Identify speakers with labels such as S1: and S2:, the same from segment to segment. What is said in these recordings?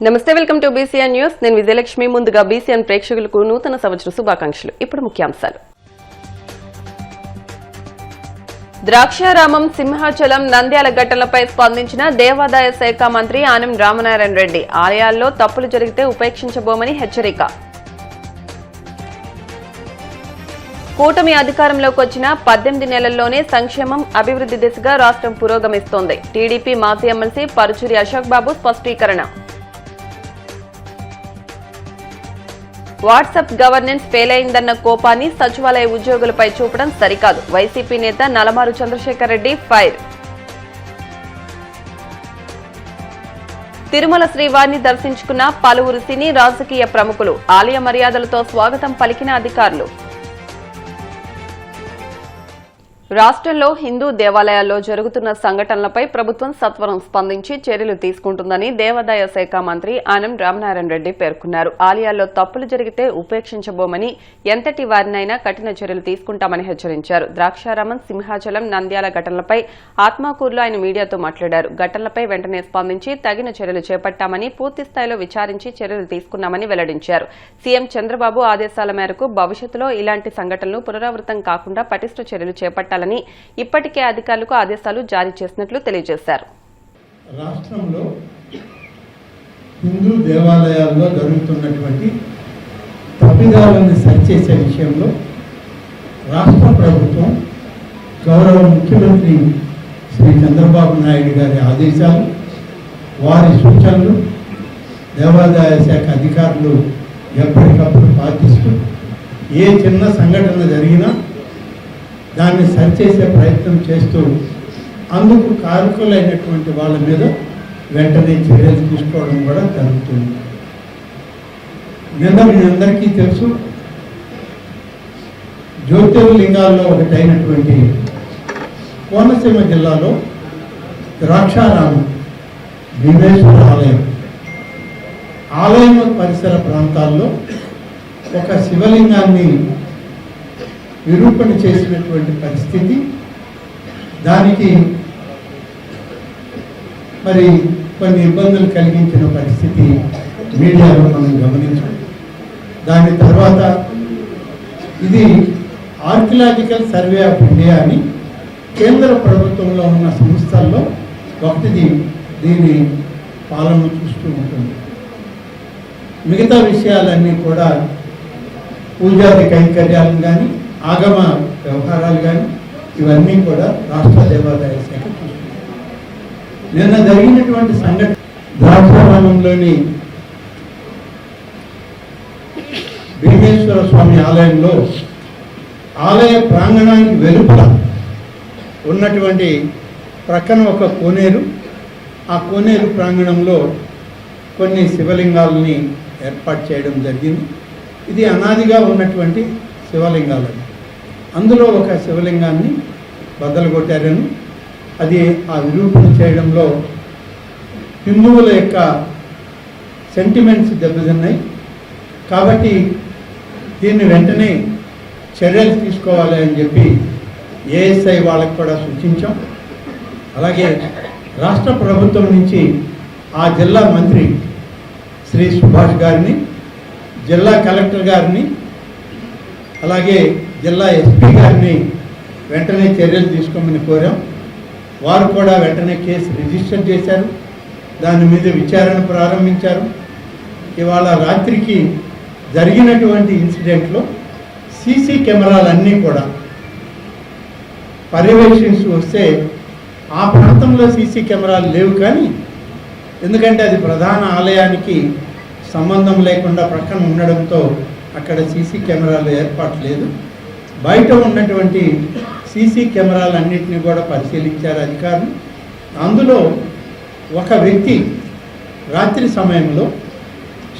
S1: నమస్తే, welcome to BCN news. నేను విజయలక్ష్మి. ముందుగా బీసీఎన్ ప్రేక్షకులకు నూతన సంవత్సర శుభాకాంక్షలు. ఇప్పుడు ముఖ్యాంశాలు. ద్రాక్షారామం, సింహాచలం, నంద్యాల ఘటనలపై స్పందించిన దేవాదాయ శాఖ మంత్రి ఆనం రామనారాయణ రెడ్డి. ఆలయాల్లో తప్పులు జరిగితే ఉపేక్షించబోమని హెచ్చరిక. కూటమి అధికారంలోకి వచ్చిన 18 నెలల్లోనే సంక్షేమం, అభివృద్ధి దిశగా రాష్ట్రం పురోగమిస్తోంది. టీడీపీ మాజీ ఎమ్మెల్సీ పరుచూరి అశోక్ బాబు స్పష్టీకరణ. వాట్సాప్ గవర్నెన్స్ ఫెయిల్ అయిందన్న కోపాన్ని సచివాలయ ఉద్యోగులపై చూపడం సరికాదు. వైసీపీ నేత నలమారు చంద్రశేఖర్ రెడ్డి ఫైర్. తిరుమల శ్రీవారిని దర్శించుకున్న పలువురు సినీ, రాజకీయ ప్రముఖులు. ఆలయ మర్యాదలతో స్వాగతం పలికిన అధికారులు. రాష్ట్రంలో హిందూ దేవాలయాల్లో జరుగుతున్న సంఘటనలపై ప్రభుత్వం సత్వరం స్పందించి చర్యలు తీసుకుంటుందని దేవాదాయ శాఖ మంత్రి ఆనం రామనారాయణ రెడ్డి పేర్కొన్నారు. ఆలయాల్లో తప్పులు జరిగితే ఉపేక్షించబోమని, ఎంతటి వారినైనా కఠిన చర్యలు తీసుకుంటామని హెచ్చరించారు. ద్రాక్షారామం, సింహాచలం, నంద్యాల ఘటనలపై ఆత్మకూరులో ఆయన మీడియాతో మాట్లాడారు. ఘటనలపై వెంటనే స్పందించి తగిన చర్యలు చేపట్టామని, పూర్తిస్థాయిలో విచారించి చర్యలు తీసుకున్నామని వెల్లడించారు. సీఎం చంద్రబాబు ఆదేశాల మేరకు భవిష్యత్తులో ఇలాంటి సంఘటనలు పునరావృతం కాకుండా పటిష్ట చర్యలు చేపట్టాలని ఇప్పటికే అధికారులకు ఆదేశాలు జారీ చేసినట్లు తెలియజేశారు.
S2: రాష్ట్రంలో హిందూ దేవాలయాల్లో జరుగుతున్నటువంటి తప్పిదాలను సరిచేసే విషయంలో రాష్ట్ర ప్రభుత్వం గౌరవ ముఖ్యమంత్రి శ్రీ చంద్రబాబు నాయుడు గారి ఆదేశాలు, వారి సూచనలు దేవాదాయ శాఖ అధికారులు ఎప్పటికప్పుడు పాటిస్తూ ఏ చిన్న సంఘటన జరిగినా దాన్ని సరిచేసే ప్రయత్నం చేస్తూ అందుకు కారకులైనటువంటి వాళ్ళ మీద వెంటనే చర్యలు తీసుకోవడం కూడా జరుగుతుంది. నిన్న మీ అందరికీ తెలుసు, జ్యోతిర్లింగాల్లో ఒకటైనటువంటి కోనసీమ జిల్లాలో ద్రాక్షారామం భీమేశ్వర ఆలయం పరిసర ప్రాంతాల్లో ఒక శివలింగాన్ని నిరూపణ చేసినటువంటి పరిస్థితి, దానికి మరి కొన్ని ఇబ్బందులు కలిగించిన పరిస్థితి మీడియాలో మనం గమనించాం. దాని తర్వాత ఇది ఆర్కియలాజికల్ సర్వే ఆఫ్ ఇండియా అని కేంద్ర ప్రభుత్వంలో ఉన్న సంస్థల్లో ఒకటిది దీని పాలన చూస్తూ ఉంటుంది. మిగతా విషయాలన్నీ కూడా పూజాది కైంకర్యాలను కానీ, ఆగమ వ్యవహారాలు కానీ ఇవన్నీ కూడా రాష్ట్ర దేవాదాయ శాఖ చూస్తుంది. నిన్న జరిగినటువంటి సంఘటన ద్రాక్షారామంలోని భీమేశ్వర స్వామి ఆలయంలో ఆలయ ప్రాంగణానికి వెలుపల ఉన్నటువంటి ప్రక్కన ఒక కోనేరు, ఆ కోనేరు ప్రాంగణంలో కొన్ని శివలింగాలని ఏర్పాటు చేయడం జరిగింది. ఇది అనాదిగా ఉన్నటువంటి శివలింగాలని, అందులో ఒక శివలింగాన్ని బద్దలు కొట్టారని, అది ఆ విరూపణ చేయడంలో హిందువుల యొక్క సెంటిమెంట్స్ దెబ్బతిన్నాయి. కాబట్టి దీన్ని వెంటనే చర్యలు తీసుకోవాలి అని చెప్పి ఏఎస్ఐ వాళ్ళకు కూడా సూచించాం. అలాగే రాష్ట్ర ప్రభుత్వం నుంచి ఆ జిల్లా మంత్రి శ్రీ సుభాష్ గారిని, జిల్లా కలెక్టర్ గారిని, అలాగే జిల్లా ఎస్పీ గారిని వెంటనే చర్యలు తీసుకోమని కోరాం. వారు కూడా వెంటనే కేసు రిజిస్టర్ చేశారు, దాని మీద విచారణ ప్రారంభించారు. ఇవాళ రాత్రికి జరిగినటువంటి ఇన్సిడెంట్లో సీసీ కెమెరాలన్నీ కూడా పర్యవేక్షించి వస్తే ఆ ప్రాంతంలో సీసీ కెమెరాలు లేవు, కానీ ఎందుకంటే అది ప్రధాన ఆలయానికి సంబంధం లేకుండా ప్రక్కన ఉండడంతో అక్కడ సీసీ కెమెరాలు ఏర్పాటు లేదు. బయట ఉన్నటువంటి సీసీ కెమెరాలన్నింటినీ కూడా పరిశీలించారు అధికారులు. అందులో ఒక వ్యక్తి రాత్రి సమయంలో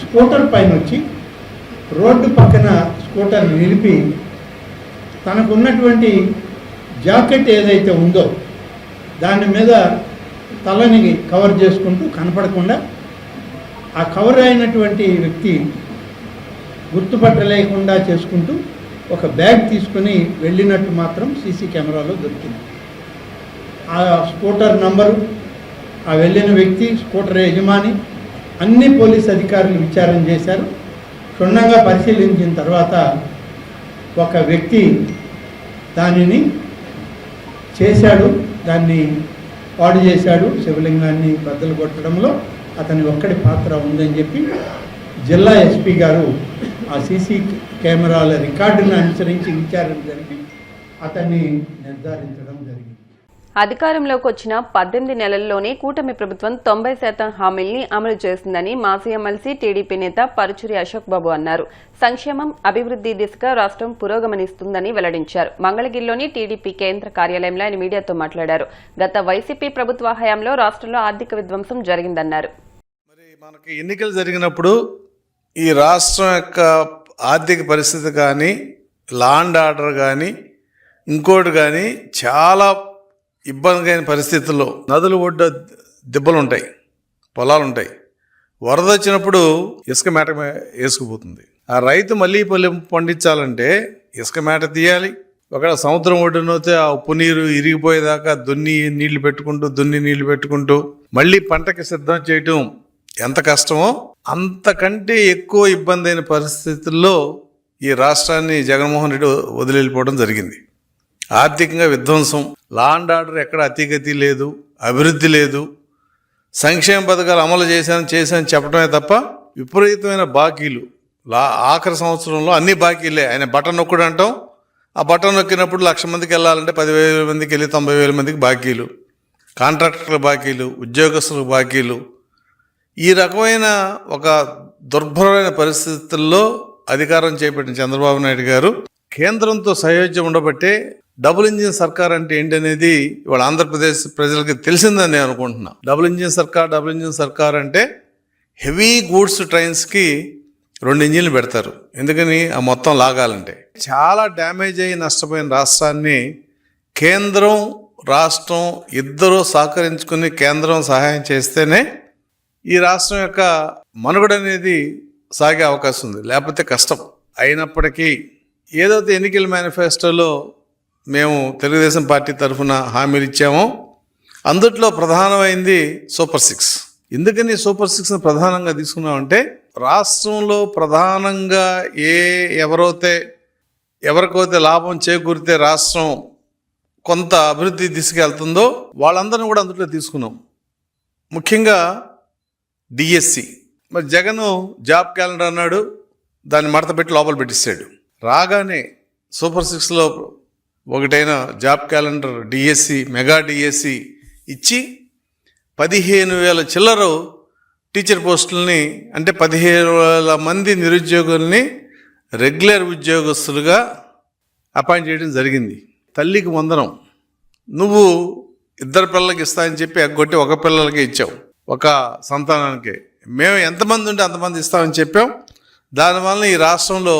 S2: స్కూటర్ పైన వచ్చి రోడ్డు పక్కన స్కూటర్ నిలిపి తనకున్నటువంటి జాకెట్ ఏదైతే ఉందో దాని మీద తలని కవర్ చేసుకుంటూ కనపడకుండా ఆ కవర్ అయినటువంటి వ్యక్తి గుర్తుపట్టలేకుండా చేసుకుంటూ ఒక బ్యాగ్ తీసుకుని వెళ్ళినట్టు మాత్రం సీసీ కెమెరాలో దొరికింది. ఆ స్కూటర్ నంబరు, ఆ వెళ్ళిన వ్యక్తి, స్కూటర్ యజమాని, అన్ని పోలీస్ అధికారులు విచారణ చేశారు. క్షుణ్ణంగా పరిశీలించిన తర్వాత ఒక వ్యక్తి దానిని చేశాడు, దాన్ని పాడు చేశాడు, శివలింగాన్ని బద్దలు కొట్టడంలో అతని ఒక్కడి పాత్ర ఉందని చెప్పి జిల్లా ఎస్పీ గారు ఆ సీసీ కెమెరాల రికార్డును అనుసరించి విచారణ జరిపి అతన్ని నిర్ధారించడం జరిగింది.
S1: అధికారంలోకి వచ్చిన 18 నెలల్లోనే కూటమి ప్రభుత్వం 90% హామీల్ని అమలు చేసిందని మాజీ ఎమ్మెల్సీ టీడీపీ నేత పరుచూరి అశోక్ బాబు అన్నారు. సంక్షేమం, అభివృద్ది దిశగా రాష్ట్రం పురోగమనిస్తుందని వెల్లడించారు. మంగళగిరిలోని టీడీపీ కేంద్ర కార్యాలయంలో ఆయన మీడియాతో మాట్లాడారు. గత వైసీపీ ప్రభుత్వ హయాంలో రాష్ట్రంలో ఆర్థిక విధ్వంసం జరిగిందన్నారు.
S3: మరి మనకి ఎన్నికలు జరిగినప్పుడు ఈ రాష్ట్రం యొక్క ఆర్థిక పరిస్థితి కానీ, లా అండ్ ఆర్డర్ కానీ, ఇంకోటి కానీ చాలా ఇబ్బందికైన పరిస్థితుల్లో నదులు ఒడ్డ దెబ్బలు ఉంటాయి, పొలాలు ఉంటాయి. వరద వచ్చినప్పుడు ఇసుక మేట వేసుకుపోతుంది. ఆ రైతు మళ్ళీ పొలం పండించాలంటే ఇసుక మేట తీయాలి. ఒకవేళ సముద్రం ఒడ్డునైతే ఆ ఉప్పు నీరు ఇరిగిపోయేదాకా దున్ని నీళ్లు పెట్టుకుంటూ మళ్ళీ పంటకి సిద్ధం చేయటం ఎంత కష్టమో అంతకంటే ఎక్కువ ఇబ్బంది అయిన పరిస్థితుల్లో ఈ రాష్ట్రాన్ని జగన్మోహన్ రెడ్డి వదిలిపోవడం జరిగింది. ఆర్థికంగా విధ్వంసం, లా అండ్ ఆర్డర్ ఎక్కడ అతిగతి లేదు, అభివృద్ధి లేదు. సంక్షేమ పథకాలు అమలు చేశాను చెప్పడమే తప్ప విపరీతమైన బాకీలు. ఆఖరి సంవత్సరంలో అన్ని బాకీలే. ఆయన బటన్ నొక్కుడు అంటాం, ఆ బటన్ నొక్కినప్పుడు 1,00,000 మందికి వెళ్ళాలంటే 10,000 మందికి వెళ్ళి 90,000 మందికి బాకీలు, కాంట్రాక్టర్ల బాకీలు, ఉద్యోగస్తుల బాకీలు. ఈ రకమైన ఒక దుర్భరమైన పరిస్థితుల్లో అధికారం చేపట్టిన చంద్రబాబు నాయుడు గారు కేంద్రంతో సయోధ్యం ఉండబట్టే డబుల్ ఇంజిన్ సర్కార్ అంటే ఏంటనేది ఇవాళ ఆంధ్రప్రదేశ్ ప్రజలకి తెలిసిందని నేను అనుకుంటున్నా. డబుల్ ఇంజిన్ సర్కార్ అంటే హెవీ గూడ్స్ ట్రైన్స్కి 2 ఇంజిన్లు పెడతారు. ఎందుకని ఆ మొత్తం లాగాలంటే. చాలా డ్యామేజ్ అయ్యి నష్టపోయిన రాష్ట్రాన్ని కేంద్రం, రాష్ట్రం ఇద్దరూ సహకరించుకుని కేంద్రం సహాయం చేస్తేనే ఈ రాష్ట్రం యొక్క మనుగడ అనేది సాగే అవకాశం ఉంది, లేకపోతే కష్టం. అయినప్పటికీ ఏదైతే ఎన్నికల మేనిఫెస్టోలో మేము తెలుగుదేశం పార్టీ తరఫున హామీలు ఇచ్చామో అందుట్లో ప్రధానమైంది సూపర్ 6. ఎందుకని సూపర్ 6ని ప్రధానంగా తీసుకున్నామంటే రాష్ట్రంలో ప్రధానంగా ఎవరికైతే లాభం చేకూరితే రాష్ట్రం కొంత అభివృద్ధి తీసుకెళ్తుందో వాళ్ళందరినీ కూడా అందులో తీసుకున్నాం. ముఖ్యంగా డిఎస్సి. మరి జగన్ జాబ్ క్యాలెండర్ అన్నాడు, దాన్ని మడత పెట్టి లోపల పెట్టిస్తాడు. రాగానే సూపర్ 6లో ఒకటైన job calendar DSC, mega DSC ఇచ్చి 15,000 చిల్లర టీచర్ పోస్టులని, అంటే 15,000 మంది నిరుద్యోగుల్ని రెగ్యులర్ ఉద్యోగస్తులుగా అపాయింట్ చేయడం జరిగింది. తల్లికి వందనం. నువ్వు 2 పిల్లలకి ఇస్తా అని చెప్పి ఎగ్గొట్టి 1 పిల్లలకి ఇచ్చావు, ఒక సంతానానికి. మేము ఎంతమంది ఉంటే అంతమంది ఇస్తామని చెప్పాం. దానివల్ల ఈ రాష్ట్రంలో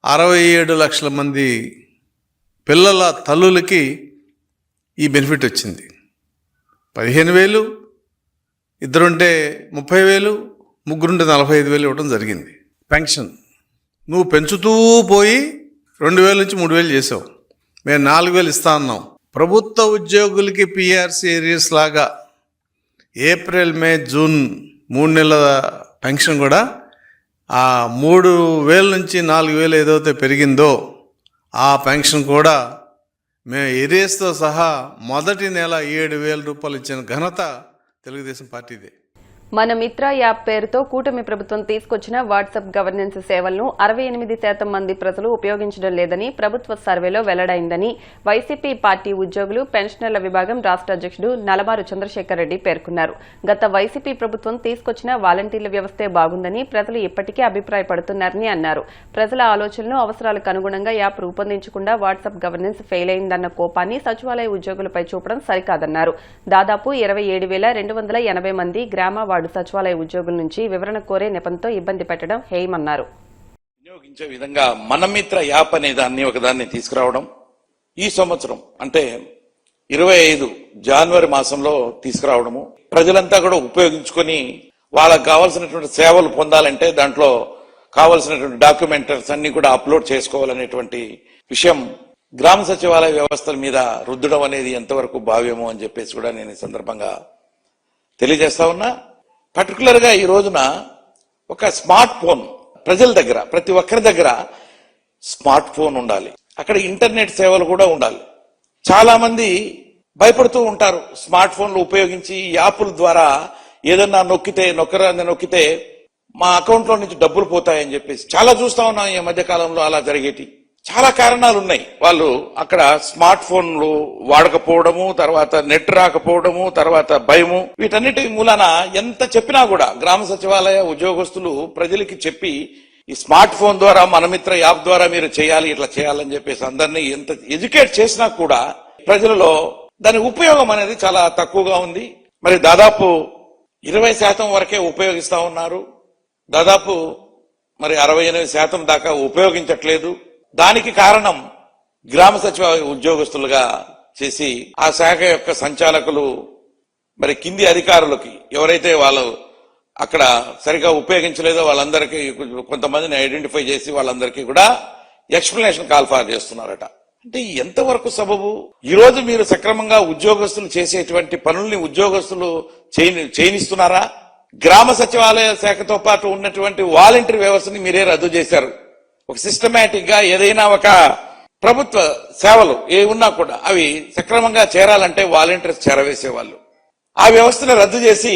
S3: 67 లక్షల మంది పిల్లల తల్లులకి ఈ బెనిఫిట్ వచ్చింది. 15,000, ఇద్దరుంటే 30,000, ముగ్గురుంటే 45,000 ఇవ్వడం జరిగింది. పెన్షన్ నువ్వు పెంచుతూ పోయి 2,000 నుంచి 3,000 చేసావు. మేము 4,000 ఇస్తా అన్నాం. ప్రభుత్వ ఉద్యోగులకి పిఆర్సీ ఏరియాస్ లాగా ఏప్రిల్, మే, జూన్ 3 నెలల పెన్షన్ కూడా ఆ 3,000 నుంచి 4,000 ఏదైతే పెరిగిందో ఆ పెన్షన్ కూడా మేము ఏరియాస్తో సహా మొదటి నెల 7,000 రూపాయలు ఇచ్చిన ఘనత తెలుగుదేశం పార్టీదే.
S1: మన మిత్ర యాప్ పేరుతో కూటమి ప్రభుత్వం తీసుకొచ్చిన వాట్సాప్ గవర్నెన్స్ సేవలను 68% మంది ప్రజలు ఉపయోగించడం లేదని ప్రభుత్వ సర్వేలో వెల్లడైందని వైసీపీ పార్టీ ఉద్యోగులు, పెన్షనర్ల విభాగం రాష్ట్ర అధ్యక్షుడు నలబారు చంద్రశేఖర్ రెడ్డి పేర్కొన్నారు. గత వైసీపీ ప్రభుత్వం తీసుకొచ్చిన వాలంటీర్ల వ్యవస్థే బాగుందని ప్రజలు ఇప్పటికీ అభిప్రాయపడుతున్నారని అన్నారు. ప్రజల ఆలోచనలు, అవసరాలకు అనుగుణంగా యాప్ రూపొందించకుండా వాట్సాప్ గవర్నెన్స్ ఫెయిల్ అయిందన్న కోపాన్ని సచివాలయ ఉద్యోగులపై చూపడం సరికాదన్నారు. దాదాపు 27,280 మంది గ్రామ వార్డు సచివాలయ ఉద్యోగుల నుంచి వివరణ కోరే నెపంతో ఇబ్బంది పెట్టడం హేయమన్నారు.
S4: వినియోగించే విధంగా మన మిత్ర యాప్ అనే ఒకదాన్ని తీసుకురావడం ఈ సంవత్సరం అంటే 25 జనవరి మాసంలో తీసుకురావడము, ప్రజలంతా కూడా ఉపయోగించుకొని వాళ్ళకు కావాల్సినటువంటి సేవలు పొందాలంటే దాంట్లో కావాల్సినటువంటి డాక్యుమెంటరీస్ అన్ని కూడా అప్లోడ్ చేసుకోవాలనేటువంటి విషయం గ్రామ సచివాలయ వ్యవస్థల మీద రుద్దడం అనేది ఎంతవరకు భావ్యమో అని చెప్పేసి కూడా నేను ఈ సందర్భంగా తెలియజేస్తా ఉన్నా. పర్టికులర్గా ఈ రోజున ఒక స్మార్ట్ ఫోన్ ప్రజల దగ్గర, ప్రతి ఒక్కరి దగ్గర స్మార్ట్ ఫోన్ ఉండాలి. అక్కడ ఇంటర్నెట్ సేవలు కూడా ఉండాలి. చాలా మంది భయపడుతూ ఉంటారు. స్మార్ట్ ఫోన్లు ఉపయోగించి యాప్ల ద్వారా ఏదన్నా నొక్కితే మా అకౌంట్ లో నుంచి డబ్బులు పోతాయని చెప్పేసి చాలా చూస్తా ఉన్నాం ఈ మధ్య కాలంలో. అలా జరిగేటి చాలా కారణాలు ఉన్నాయి. వాళ్ళు అక్కడ స్మార్ట్ ఫోన్లు వాడకపోవడము, తర్వాత నెట్ రాకపోవడము, తర్వాత భయము, వీటన్నిటి మూలాన ఎంత చెప్పినా కూడా గ్రామ సచివాలయ ఉద్యోగస్తులు ప్రజలకి చెప్పి ఈ స్మార్ట్ ఫోన్ ద్వారా మనమిత్ర యాప్ ద్వారా మీరు చేయాలి, ఇట్లా చేయాలని చెప్పేసి అందరినీ ఎంత ఎడ్యుకేట్ చేసినా కూడా ప్రజలలో దాని ఉపయోగం అనేది చాలా తక్కువగా ఉంది. మరి దాదాపు 20% వరకే ఉపయోగిస్తా ఉన్నారు. దాదాపు మరి 68% దాకా ఉపయోగించట్లేదు. దానికి కారణం గ్రామ సచివాలయ ఉద్యోగస్తులుగా చేసి ఆ శాఖ యొక్క సంచాలకులు మరి కింది అధికారులకి ఎవరైతే వాళ్ళు అక్కడ సరిగా ఉపయోగించలేదో వాళ్ళందరికీ కొంతమందిని ఐడెంటిఫై చేసి వాళ్ళందరికీ కూడా ఎక్స్ప్లెనేషన్ కాల్ ఫార్ చేస్తున్నారట. అంటే ఎంతవరకు సబబు? ఈ రోజు మీరు సక్రమంగా ఉద్యోగస్తులు చేసేటువంటి పనుల్ని ఉద్యోగస్తులు చేయనిస్తున్నారా? గ్రామ సచివాలయ శాఖతో పాటు ఉన్నటువంటి వాలంటీర్ వ్యవస్థని మీరే రద్దు చేశారు. ఒక సిస్టమేటిక్ గా ఏదైనా ఒక ప్రభుత్వ సేవలు ఏ ఉన్నా కూడా అవి సక్రమంగా చేరాలంటే వాలంటీర్స్ చేరవేసేవాళ్ళు. ఆ వ్యవస్థను రద్దు చేసి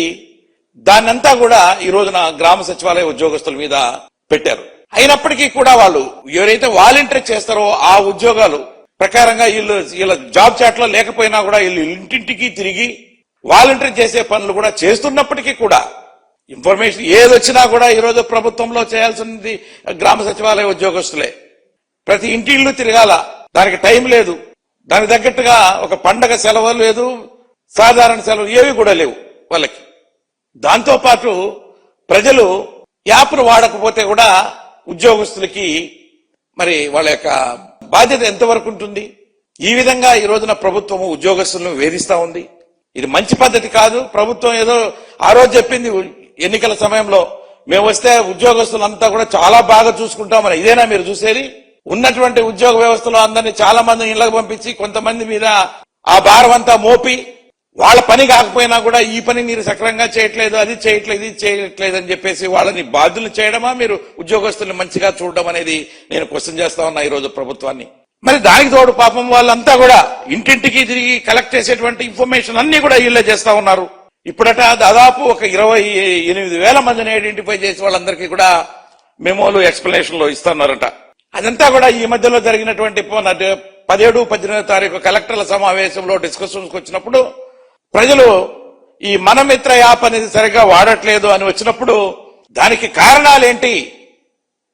S4: దాన్నంతా కూడా ఈ రోజున గ్రామ సచివాలయ ఉద్యోగస్తుల మీద పెట్టారు. అయినప్పటికీ కూడా వాళ్ళు ఎవరైతే వాలంటీర్ చేస్తారో ఆ ఉద్యోగాలు ప్రకారంగా వీళ్ళ జాబ్ చాట్ లో లేకపోయినా కూడా వీళ్ళు ఇంటింటికి తిరిగి వాలంటీర్ చేసే పనులు కూడా చేస్తున్నప్పటికీ కూడా ఇన్ఫర్మేషన్ ఏదొచ్చినా కూడా ఈ రోజు ప్రభుత్వంలో చేయాల్సింది గ్రామ సచివాలయ ఉద్యోగస్తులే. ప్రతి ఇంటిళ్ళు తిరగాల, దానికి టైం లేదు. దానికి తగ్గట్టుగా ఒక పండగ సెలవు లేదు, సాధారణ సెలవు ఏవి కూడా లేవు వాళ్ళకి. దాంతో పాటు ప్రజలు యాప్ను వాడకపోతే కూడా ఉద్యోగస్తులకి మరి వాళ్ళ యొక్క బాధ్యత ఎంతవరకు ఉంటుంది? ఈ విధంగా ఈ రోజున ప్రభుత్వం ఉద్యోగస్తులను వేధిస్తా ఉంది. ఇది మంచి పద్ధతి కాదు. ప్రభుత్వం ఏదో ఆ రోజు చెప్పింది ఎన్నికల సమయంలో, మేము వస్తే ఉద్యోగస్తులంతా కూడా చాలా బాగా చూసుకుంటామని. ఇదేనా మీరు చూసేది? ఉన్నటువంటి ఉద్యోగ వ్యవస్థలో అందరినీ చాలా మందిని ఇళ్లకు పంపించి కొంతమంది మీద ఆ భారం అంతా మోపి వాళ్ళ పని కాకపోయినా కూడా ఈ పని మీరు సక్రమంగా చేయట్లేదు, అది చేయట్లేదు, ఇది చేయట్లేదు అని చెప్పేసి వాళ్ళని బాధ్యులు చేయడమా, మీరు ఉద్యోగస్తుల్ని మంచిగా చూడడం అనేది నేను క్వశ్చన్ చేస్తా ఉన్నా ఈ రోజు ప్రభుత్వాన్ని. మరి దానికి తోడు పాపం వాళ్ళంతా కూడా ఇంటింటికి తిరిగి కలెక్ట్ చేసేటువంటి ఇన్ఫర్మేషన్ అన్ని కూడా వీళ్ళే చేస్తా ఉన్నారు. ఇప్పుడట దాదాపు ఒక 28,000 మందిని ఐడెంటిఫై చేసి వాళ్ళందరికీ కూడా మెమోలు ఎక్స్ప్లెనేషన్లు ఇస్తున్నారట. అదంతా కూడా ఈ మధ్యలో జరిగినటువంటి 17, 18 తారీఖు కలెక్టర్ల సమావేశంలో డిస్కషన్స్కి వచ్చినప్పుడు ప్రజలు ఈ మనమిత్ర యాప్ అనేది సరిగా వాడట్లేదు అని వచ్చినప్పుడు దానికి కారణాలేంటి?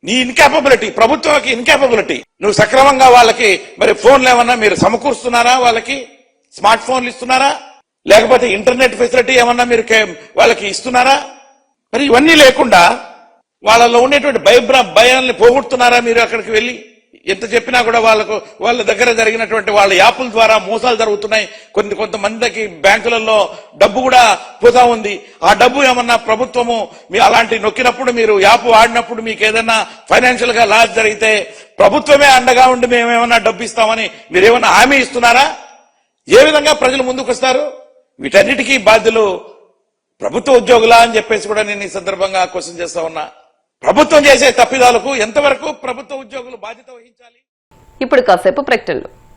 S4: నీ ఇన్కాపబిలిటీ, ప్రభుత్వానికి ఇన్కాపబిలిటీ. నువ్వు సక్రమంగా వాళ్ళకి మరి ఫోన్లు ఏమన్నా మీరు సమకూరుస్తున్నారా? వాళ్ళకి స్మార్ట్ ఫోన్లు ఇస్తున్నారా? లేకపోతే ఇంటర్నెట్ ఫెసిలిటీ ఏమన్నా మీరు వాళ్ళకి ఇస్తున్నారా? మరి ఇవన్నీ లేకుండా వాళ్ళలో ఉండేటువంటి భయాల్ని పోగొడుతున్నారా మీరు? అక్కడికి వెళ్ళి ఎంత చెప్పినా కూడా వాళ్ళ దగ్గర జరిగినటువంటి వాళ్ళ యాప్ల ద్వారా మోసాలు జరుగుతున్నాయి. కొంతమందికి బ్యాంకులలో డబ్బు కూడా పోతా ఉంది. ఆ డబ్బు ఏమన్నా ప్రభుత్వము మీ అలాంటి నొక్కినప్పుడు, మీరు యాప్ వాడినప్పుడు మీకు ఏదన్నా ఫైనాన్షియల్ గా లాస్ జరిగితే ప్రభుత్వమే అండగా ఉండి మేమేమన్నా డబ్బు ఇస్తామని మీరేమన్నా హామీ ఇస్తున్నారా? ఏ విధంగా ప్రజలు ముందుకు వస్తారు? వీటన్నిటికీ బాధ్యులు ప్రభుత్వ ఉద్యోగులా అని చెప్పేసి కూడా నేను ఈ సందర్భంగా క్వశ్చన్ చేస్తా ఉన్నా. ప్రభుత్వం చేసే తప్పిదాలకు ఎంతవరకు ప్రభుత్వ ఉద్యోగులు బాధ్యత వహించాలి?
S1: ఇప్పుడు కాసేపు ప్రకటనలు.